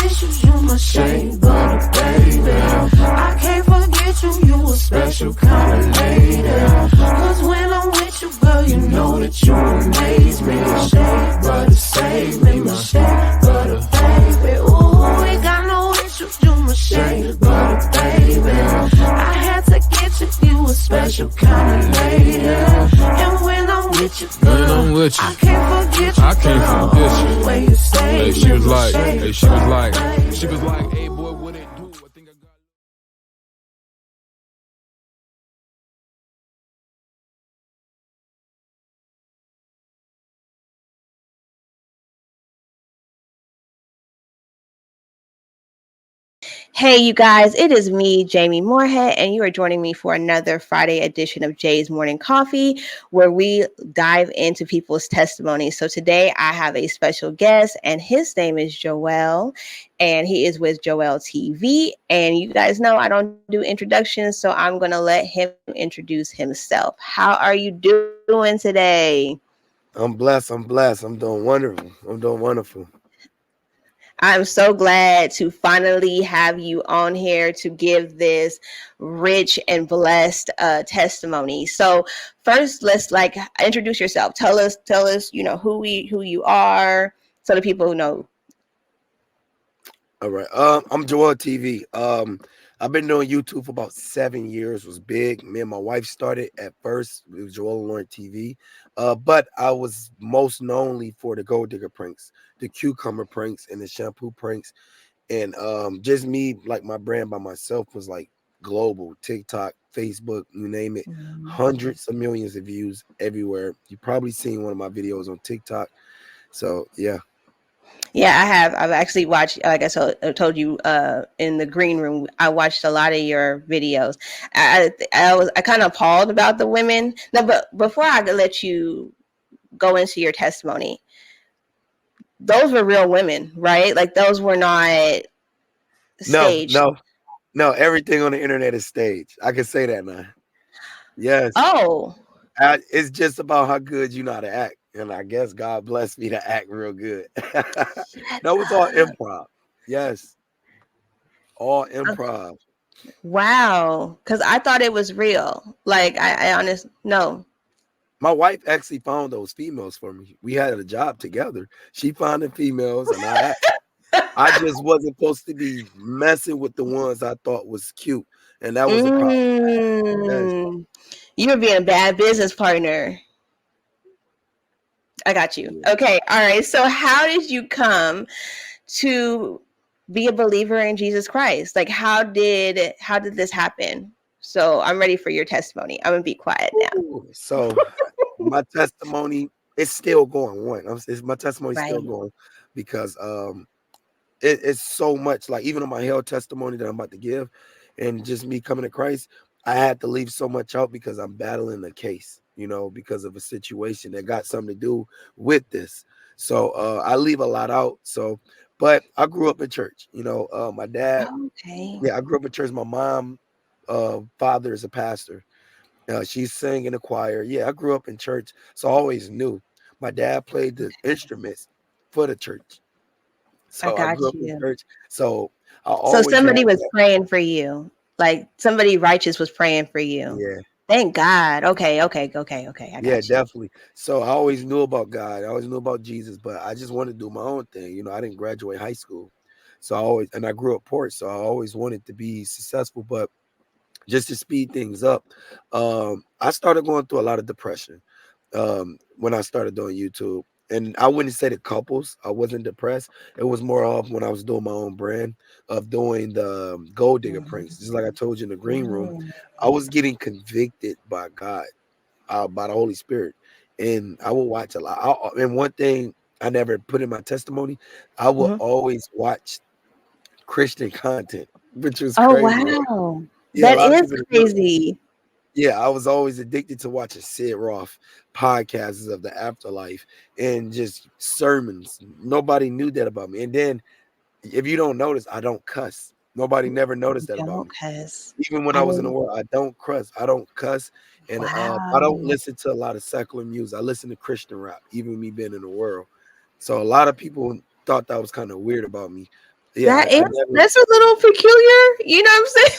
wish you my shea butter, baby. I can't forget you a special kind of lady. Cause when I'm with you, girl, you know that you amaze me. My shea butter, save me, my shea butter, baby. Ooh, we got no issues, you my shea butter, baby. I had to get you a special kind of lady. And when I'm with you, girl, I can't forget you. I can't forget you. When you say Hey, she was like, hey boy, what it do? I think I got. Hey, you guys, it is me, Jamie Moorhead, and you are joining me for another Friday edition of Jay's Morning Coffee, where we dive into people's testimonies. So today I have a special guest, and his name is Joel, and he is with Joel TV. And you guys know I don't do introductions, so I'm going to let him introduce himself. How are you doing today? I'm blessed. I'm doing wonderful. I'm so glad to finally have you on here to give this rich and blessed testimony. So first, let's introduce yourself. Tell us, who you are, so the people know. All right. I'm Joel TV. I've been doing YouTube for about 7 years. Was big. Me and my wife started at first. It was Joel of JoelTV. But I was most knownly for the gold digger pranks, the cucumber pranks, and the shampoo pranks. And just me, like my brand by myself was like global. TikTok, Facebook, you name it. Hundreds of millions of views everywhere. You probably seen one of my videos on TikTok. So yeah. Yeah, I have. I've actually watched, like I told you in the green room, I watched a lot of your videos. I kind of appalled about the women. No, but before I let you go into your testimony, those were real women, right? Like those were not staged. No, everything on the internet is staged. I can say that now. Yes. Oh. It's just about how good you know how to act. And I guess God blessed me to act real good. That was all improv. Yes. All improv. Wow. Because I thought it was real. Like, I honestly, no. My wife actually found those females for me. We had a job together. She found the females, and I just wasn't supposed to be messing with the ones I thought was cute. And that was a problem. Yes. You were being a bad business partner. I got you. Okay. All right. So how did you come to be a believer in Jesus Christ? Like how did this happen? So I'm ready for your testimony. I'm gonna be quiet now. So my testimony is still going on. My testimony is still going because it's so much, like even on my hell testimony that I'm about to give and just me coming to Christ, I had to leave so much out because I'm battling a case, because of a situation that got something to do with this. So I leave a lot out. So, but I grew up in church, my dad. Okay. Yeah, I grew up in church. My mom, father is a pastor. She sang in the choir. Yeah, I grew up in church, so I always knew. My dad played the instruments for the church. So I grew up in church. So I always somebody was praying for you. Like somebody righteous was praying for you. Yeah. Thank God. Okay. Yeah, definitely. So I always knew about God. I always knew about Jesus, but I just wanted to do my own thing. I didn't graduate high school. So I grew up poor. So I always wanted to be successful. But just to speed things up, I started going through a lot of depression when I started doing YouTube. And I wouldn't say the couples, I wasn't depressed. It was more of when I was doing my own brand of doing the gold digger pranks. Just like I told you in the green room, I was getting convicted by God, by the Holy Spirit. And I will watch a lot. And one thing I never put in my testimony, I will always watch Christian content, which was crazy. Wow. Yeah, that is crazy. Yeah, I was always addicted to watching Sid Roth podcasts of the afterlife and just sermons. Nobody knew that about me. And then, if you don't notice, I don't cuss. Nobody never noticed that about me. Cuss. Even when I was in the world, I don't cuss. I don't cuss. And I don't listen to a lot of secular music. I listen to Christian rap, even me being in the world. So a lot of people thought that was kind of weird about me. Yeah, I never. That's a little peculiar. You know what I'm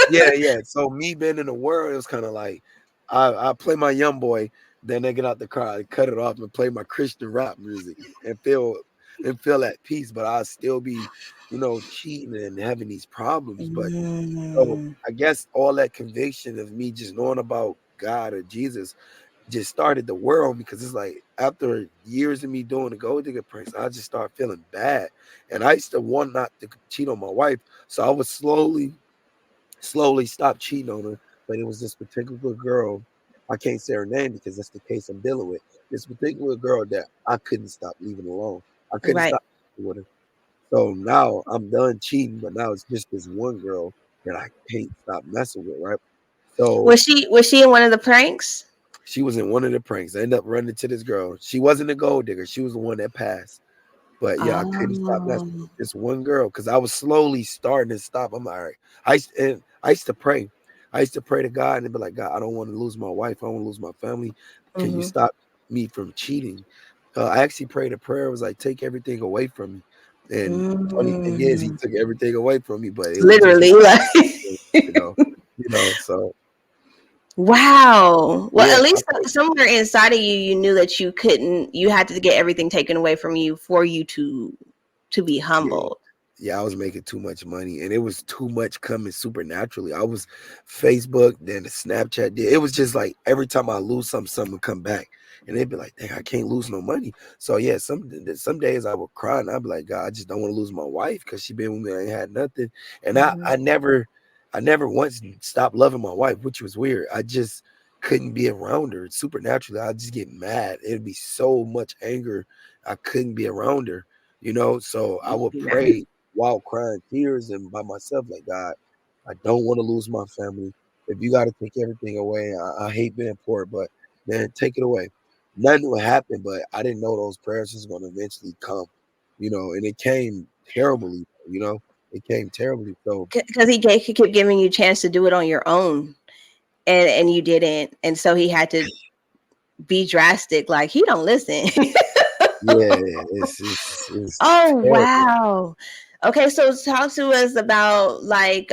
Yeah, saying? yeah. So me being in the world, it was kind of like I play my young boy, then they get out the car, I cut it off and play my Christian rap music and feel at peace. But I'll still be, cheating and having these problems. But so Mm, I guess all that conviction of me just knowing about God or Jesus just started the world because it's like after years of me doing the gold digger pranks, I just started feeling bad. And I used to want not to cheat on my wife. So I was slowly stopped cheating on her. But it was this particular girl. I can't say her name because that's the case I'm dealing with. This particular girl that I couldn't stop leaving alone. I couldn't right. stop with her. So now I'm done cheating, but now it's just this one girl that I can't stop messing with, right? So Was she in one of the pranks? she was in one of the pranks. I ended up running to this girl. She wasn't a gold digger. She was the one that passed. But yeah, I couldn't stop messing Oh. with this one girl because I was slowly starting to stop. I'm like, all right. I used to pray. I used to pray to God and be like, God, I don't want to lose my wife. I don't want to lose my family. Can you Hmm. stop me from cheating? I actually prayed a prayer. It was like, take everything away from me. And funny thing is, he Mm. took everything away from me, but it was just Literally, like. you know, so Wow. Well, yeah, at I least pray, somewhere inside of you, you knew that you had to get everything taken away from you for you to be yeah. humbled. Yeah, I was making too much money and it was too much coming supernaturally. I was Facebook, then the Snapchat. It was just like every time I lose something would come back. And they'd be like, dang, I can't lose no money. So yeah, some days I would cry and I'd be like, God, I just don't want to lose my wife because she been with me. I ain't had nothing. And Hmm. I never once stopped loving my wife, which was weird. I just couldn't be around her. Supernaturally, I'd just get mad. It'd be so much anger. I couldn't be around her, So I would Yeah. pray while crying tears and by myself, like, God, I don't want to lose my family. If you got to take everything away, I hate being poor, but man, take it away. Nothing would happen, but I didn't know those prayers was going to eventually come, and it came terribly, it came terribly. So, Because he kept giving you a chance to do it on your own, and you didn't, and so he had to be drastic. Like he don't listen. yeah, it's Oh terrible. wow. Okay, so talk to us about like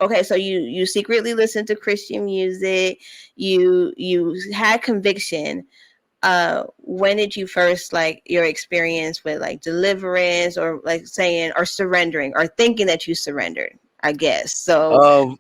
okay, so you secretly listen to Christian music. You had conviction. When did you first like your experience with like deliverance or like saying or surrendering or thinking that you surrendered? I guess. So Um,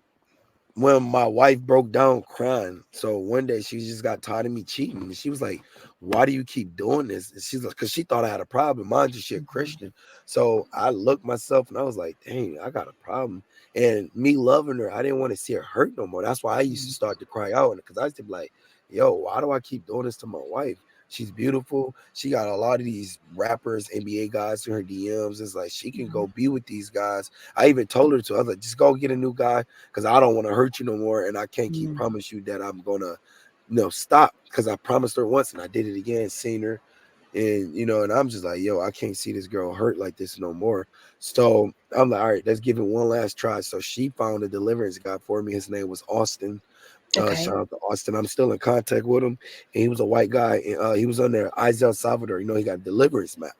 when my wife broke down crying. So one day she just got tired of me cheating. And she was like, why do you keep doing this? And she's like, because she thought I had a problem. Mind you, she a Christian. So I looked myself and I was like, dang, I got a problem. And me loving her, I didn't want to see her hurt no more. That's why I used to start to cry out. Because I used to be like, yo, why do I keep doing this to my wife? She's beautiful. She got a lot of these rappers, NBA guys in her DMs. It's like she can go be with these guys. I even told her to. I was like, just go get a new guy because I don't want to hurt you no more, and I can't keep mm, promise you that I'm gonna, stop because I promised her once and I did it again, seen her, and and I'm just like, yo, I can't see this girl hurt like this no more. So I'm like, all right, let's give it one last try. So she found a deliverance guy for me. His name was Austin. okay. Shout out to Austin. I'm still in contact with him, and he was a white guy. And, he was on there, El Salvador. He got a deliverance map.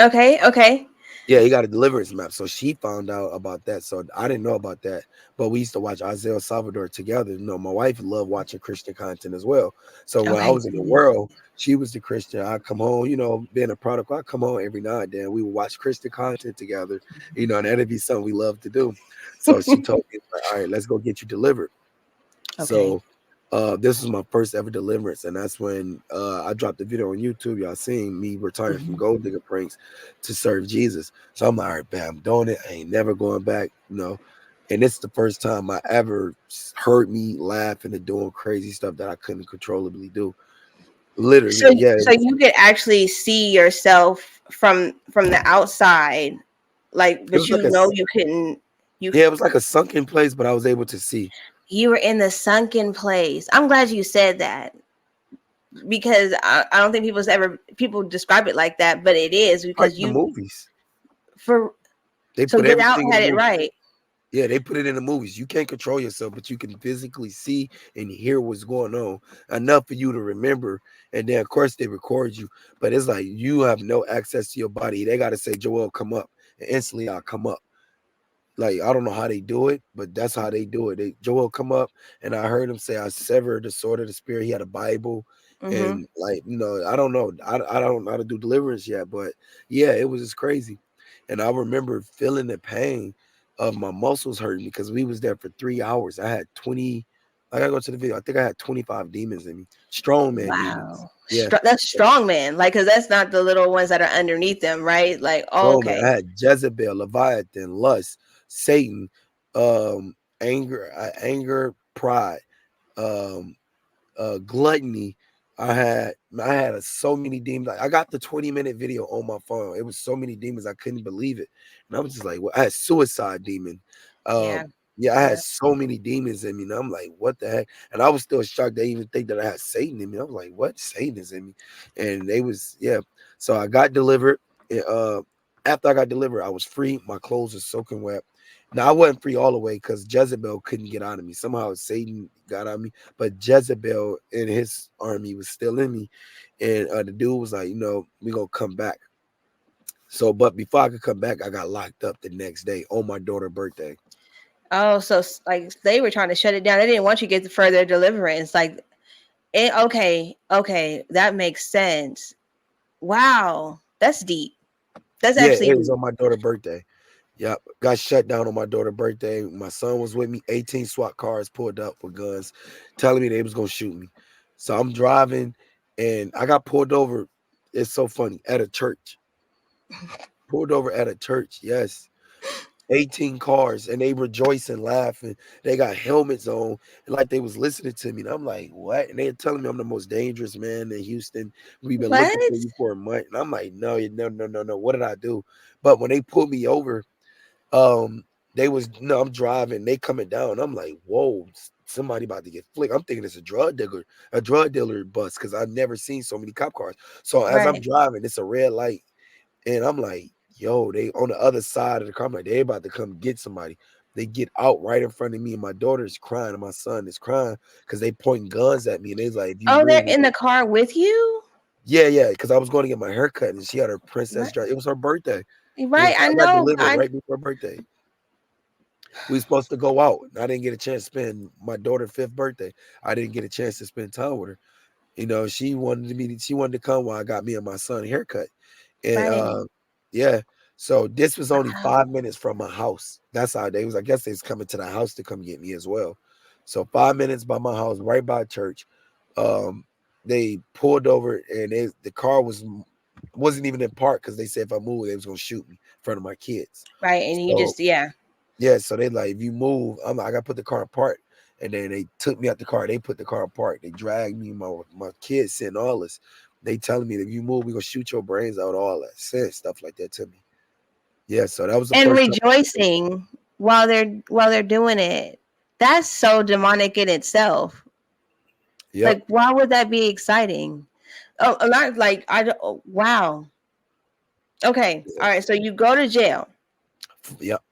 Okay, okay. Yeah, he got a deliverance map. So she found out about that. So I didn't know about that. But we used to watch Isaiah Salvador together. My wife loved watching Christian content as well. So when I Okay. was in the world, she was the Christian. I come home, being a prodigal, I come home every now and then. We would watch Christian content together, and that'd be something we love to do. So she told me, all right, let's go get you delivered. Okay. So this was my first ever deliverance, and that's when I dropped the video on YouTube. Y'all seen me retiring from Mhm. gold digger pranks to serve Jesus. So I'm like, all right, bam, I'm doing it. I ain't never going back, And it's the first time I ever heard me laughing and doing crazy stuff that I couldn't controllably do. So, Literally, yeah, so you could actually see yourself from the outside, like, it but was like a you couldn't. You yeah, it was like a sunken place, but I was able to see. you were in the sunken place. I'm glad you said that because I don't think people describe it like that, but it is Like because the you movies, for they so put Get Out everything in the had it movie. right. Yeah, they put it in the movies. You can't control yourself, but you can physically see and hear what's going on enough for you to remember. And then, of course, they record you, but it's like you have no access to your body. They got to say, Joel, come up. and instantly I come up. Like, I don't know how they do it, but that's how they do it. Joel come up, and I heard him say, "I severed the sword of the spirit." He had a Bible, Mm-hmm. and like, I don't know, I don't know how to do deliverance yet, but yeah, it was just crazy. And I remember feeling the pain of my muscles hurting because we was there for 3 hours. I had 20. I gotta go to the video. I think I had 25 demons in me, strong man demons. Wow. Yeah, That's strong man. Like, because that's not the little ones that are underneath them, right? Like, oh, strong man. okay. I had Jezebel, Leviathan, lust, Satan, anger, pride, um, gluttony. I had so many demons. Like, I got the 20-minute video on my phone. It was so many demons I couldn't believe it. And I was just like, well, I had suicide demon. Yeah. Yeah, I had Yeah. so many demons in me. And I'm like, what the heck? And I was still shocked they even think that I had Satan in me. I was like, what? Satan is in me. And they was, yeah. So I got delivered. And, after I got delivered, I was free. My clothes were soaking wet. Now I wasn't free all the way because Jezebel couldn't get out of me. Somehow Satan got out of me, but Jezebel and his army was still in me. And the dude was like, we gonna come back. So, but before I could come back, I got locked up the next day on my daughter's birthday. Oh, so like they were trying to shut it down. They didn't want you to get the further deliverance. Like, okay, that makes sense. Wow, that's deep. That's Yeah, actually it was deep. on my daughter's birthday. Yep, got shut down on my daughter's birthday. My son was with me. 18 SWAT cars pulled up with guns, telling me they was gonna shoot me. So I'm driving, and I got pulled over. It's so funny at a church. Pulled over at a church. Yes. 18 cars, and they rejoicing, laughing. They got helmets on, and like they was listening to me. And I'm like, what? And they're telling me I'm the most dangerous man in Houston. We've been What? looking for you for a month. And I'm like, no, no, no, no, no. What did I do? But when they pulled me over, they was I'm driving, they coming down. I'm like, whoa, somebody about to get flicked. I'm thinking it's a drug dealer bus, because I've never seen so many cop cars. So as I'm Right. driving, it's a red light. And I'm like, yo, they on the other side of the car. I'm like, they about to come get somebody. They get out right in front of me, and my daughter's crying, and my son is crying because they pointing guns at me. And they're like, if you Oh, they're move, in the car with you. yeah, because I was going to get my hair cut, and she had her princess Right. dress. It was her birthday. Right. I I got know. delivered right before her birthday. We was supposed to go out, and I didn't get a chance to spend my daughter's 5th birthday. I didn't get a chance to spend time with her. She wanted to come while I got me and my son a haircut. And Right. yeah, so this was only Wow. 5 minutes from my house. That's how they was. I guess they was coming to the house to come get me as well. So 5 minutes by my house, right by church. Um, they pulled over, and the car wasn't even in park, because they said if I moved, they was gonna shoot me in front of my kids. Right. And you So just, yeah. yeah, so they like, if you move, I'm like, I gotta put the car apart. And then they took me out the car. They put the car apart. They dragged me, my kids sitting all this. They telling me that if you move, we gonna shoot your brains out, all that, saying stuff like that to me. Yeah, so that was the And first time. rejoicing while they're doing it. That's so demonic in itself. Yep. Like, why would that be exciting? Oh, a lot like I don't. Oh, wow. Okay. All right. So you go to jail, Yep.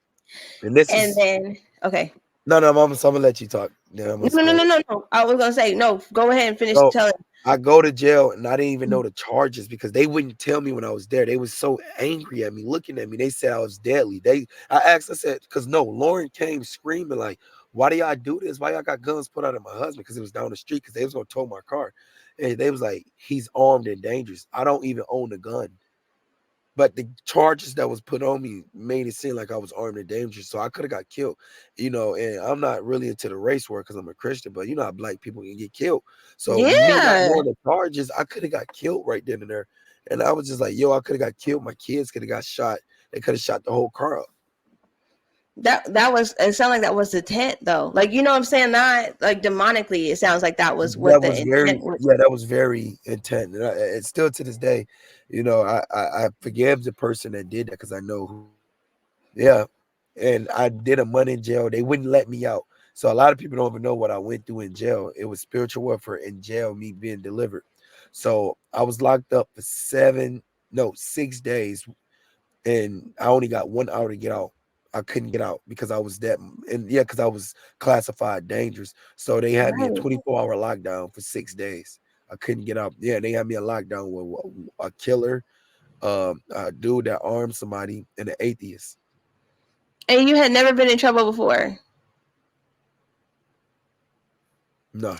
And this and is then okay. no, I'm gonna let you talk. Then I'm gonna No, no, explain. no, no, no, no. I was gonna say no. Go ahead and finish So telling. I go to jail, and I didn't even know the charges because they wouldn't tell me when I was there. They was so angry at me, looking at me. They said I was deadly. I asked, I said, because no, Lauren came screaming like, why do y'all do this? Why y'all got guns put out at my husband? Because it was down the street, because they was gonna tow my car. And they was like, he's armed and dangerous. I don't even own a gun. But the charges that was put on me made it seem like I was armed and dangerous. So I could have got killed, and I'm not really into the race war because I'm a Christian, but you know how black people can get killed. So me not Yeah, knowing the charges, I could have got killed right then and there. And I was just like, yo, I could have got killed. My kids could have got shot. They could have shot the whole car up. that was. It sounded like that was the intent, though. Like, you know what I'm saying? Not like demonically. It sounds like that was what That the was intent very, was. yeah, that was very intent. And it's still to this day, I forgive the person that did that, because I know who. Yeah. And I did a month in jail. They wouldn't let me out. So a lot of people don't even know what I went through in jail. It was spiritual warfare in jail, me being delivered. So I was locked up for 6 days, and I only got 1 hour to get out. I couldn't get out because I was because I was classified dangerous. So they had me a Right. 24-hour lockdown for 6 days. I couldn't get out. Yeah, they had me a lockdown with a killer, a dude that armed somebody and an atheist. And you had never been in trouble before? No.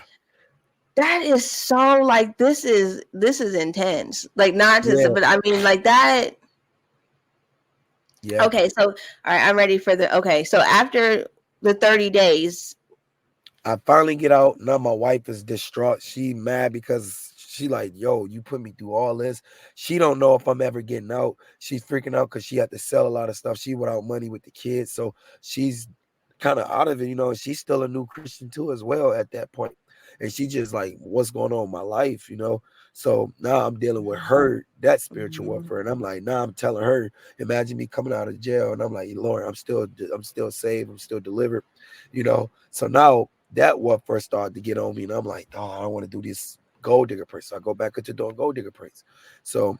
That is so like this is intense. Like not just, Yeah. but I mean like that. Yeah. Okay, so all right, I'm ready for the. Okay, so after the 30 days, I finally get out. Now my wife is distraught. She mad because she like, yo, you put me through all this. She don't know if I'm ever getting out. She's freaking out because she had to sell a lot of stuff. She without money with the kids, so she's kind of out of it. She's still a new Christian too as well at that point. And she just like, what's going on in my life? So now I'm dealing with her, that spiritual warfare. And I'm like, now I'm telling her, imagine me coming out of jail. And I'm like, Lord, I'm still saved. I'm still delivered. So now that what first started to get on me, and I'm like, oh, I don't want to do this gold digger prints. So I go back into doing gold digger prints. So,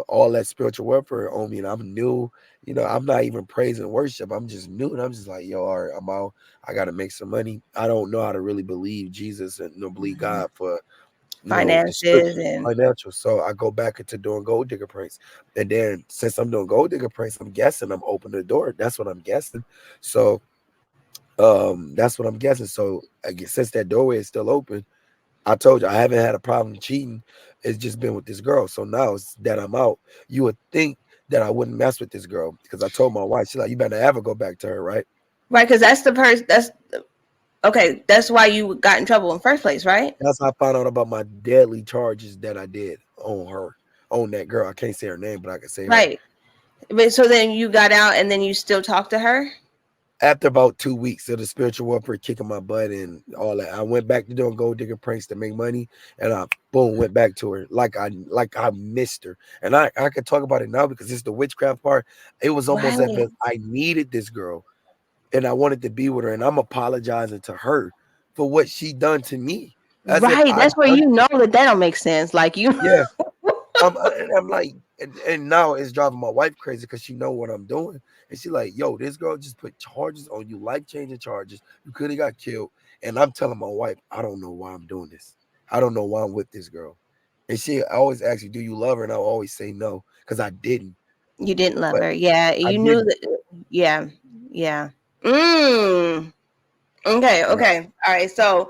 all that spiritual warfare on me, and I'm new. I'm not even praising worship. I'm just new, and I'm just like, yo, all right, I'm out. I got to make some money. I don't know how to really believe Jesus and believe God for the finances, scriptures, and financial. So I go back into doing gold digger prints, and then since I'm doing gold digger prints, I'm guessing I'm opening the door. That's what I'm guessing. So that's what I'm guessing. So I guess since that doorway is still open, I told you I haven't had a problem cheating. It's just been with this girl. So now it's that I'm out. You would think that I wouldn't mess with this girl because I told my wife, she's like, you better ever go back to her, right? right? Because that's the person. That's okay. That's why you got in trouble in the first place, right? That's how I found out about my deadly charges that I did on her, on that girl. I can't say her name, but I can say her. Right. But so then you got out, and then you still talk to her. After about 2 weeks of the spiritual warfare kicking my butt and all that, I went back to doing gold digger pranks to make money, and I boom went back to her like I missed her. And I could talk about it now because it's the witchcraft part. It was almost as Right. if I needed this girl and I wanted to be with her, and I'm apologizing to her for what she done to me, as if Right. I That's where done. you know that don't make sense. Like you. Yeah. I'm like, and now it's driving my wife crazy because she know what I'm doing, and she like, yo, this girl just put charges on you, life changing charges. You could have got killed, and I'm telling my wife, I don't know why I'm doing this. I don't know why I'm with this girl, and she always asks you, do you love her? And I always say no because I didn't, You didn't love but her. Yeah. I You knew didn't. that. Yeah. Yeah. Mm. Okay. Yeah, Okay. All right. So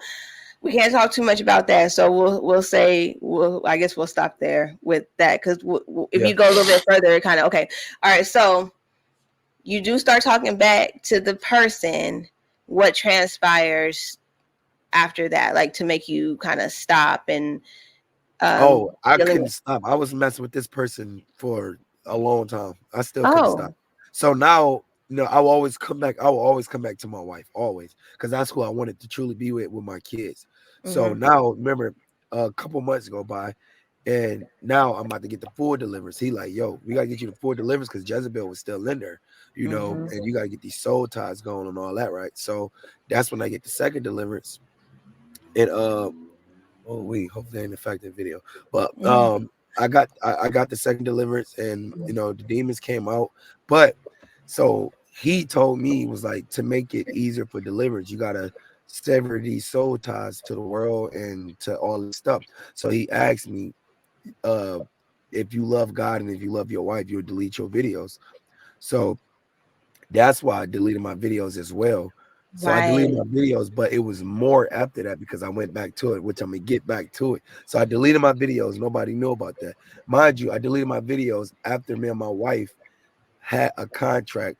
we can't talk too much about that. So we'll say I guess we'll stop there with that because if yeah. you go a little bit further, it kind of okay. All right. So you do start talking back to the person. What transpires after that, like to make you kind of stop and Oh, I dealing couldn't with? stop. I was messing with this person for a long time. I still couldn't stop. Oh. So now, I will always come back. I will always come back to my wife, always, because that's who I wanted to truly be with my kids. So Mm-hmm. now, remember, a couple months go by, and now I'm about to get the full deliverance. He like, yo, we gotta get you the full deliverance because Jezebel was still in there, Mm-hmm. and you gotta get these soul ties going and all that, right? So that's when I get the second deliverance, and oh wait, hopefully I ain't affecting video. But I got the second deliverance, and the demons came out. But so he told me, he was like, to make it easier for deliverance, you gotta sever these soul ties to the world and to all this stuff. So he asked me, uh if you love God and if you love your wife, you'll delete your videos. So that's why I deleted my videos as well. So I deleted Right. my videos, but it was more after that because I went back to it, which I'm gonna get back to it. So I deleted my videos. Nobody knew about that. Mind you, I deleted my videos after me and my wife had a contract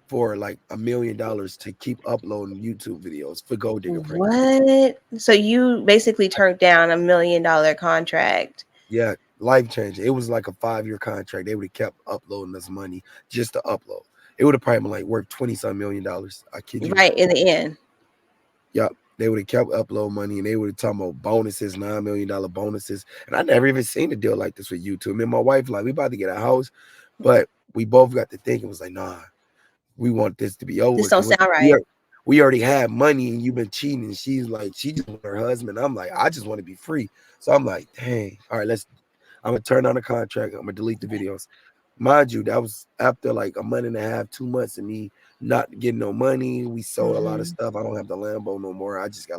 for like $1 million to keep uploading YouTube videos for Gold Digger Pranks. What? So you basically turned down $1 million contract. Yeah, life changing. It was like a 5-year contract. They would have kept uploading us money just to upload. It would have probably been like worth 20-some $million. I kid you not. Right in the end. Yep. They would have kept upload money and they would have talking about bonuses, $9 million bonuses. And I never even seen a deal like this with YouTube. Me and my wife, like, we about to get a house, but we both got to think, it was like, nah, we want this to be over This don't because sound we, right. we already had money and you've been cheating. And she's like, she just want her husband. I'm like, I just want to be free. So I'm like, dang, all right, I'm gonna turn on the contract. I'm gonna delete the videos. Mind you, that was after like a month and a half, 2 months of me not getting no money. We sold a lot of Mhm. stuff. I don't have the Lambo no more. I just got like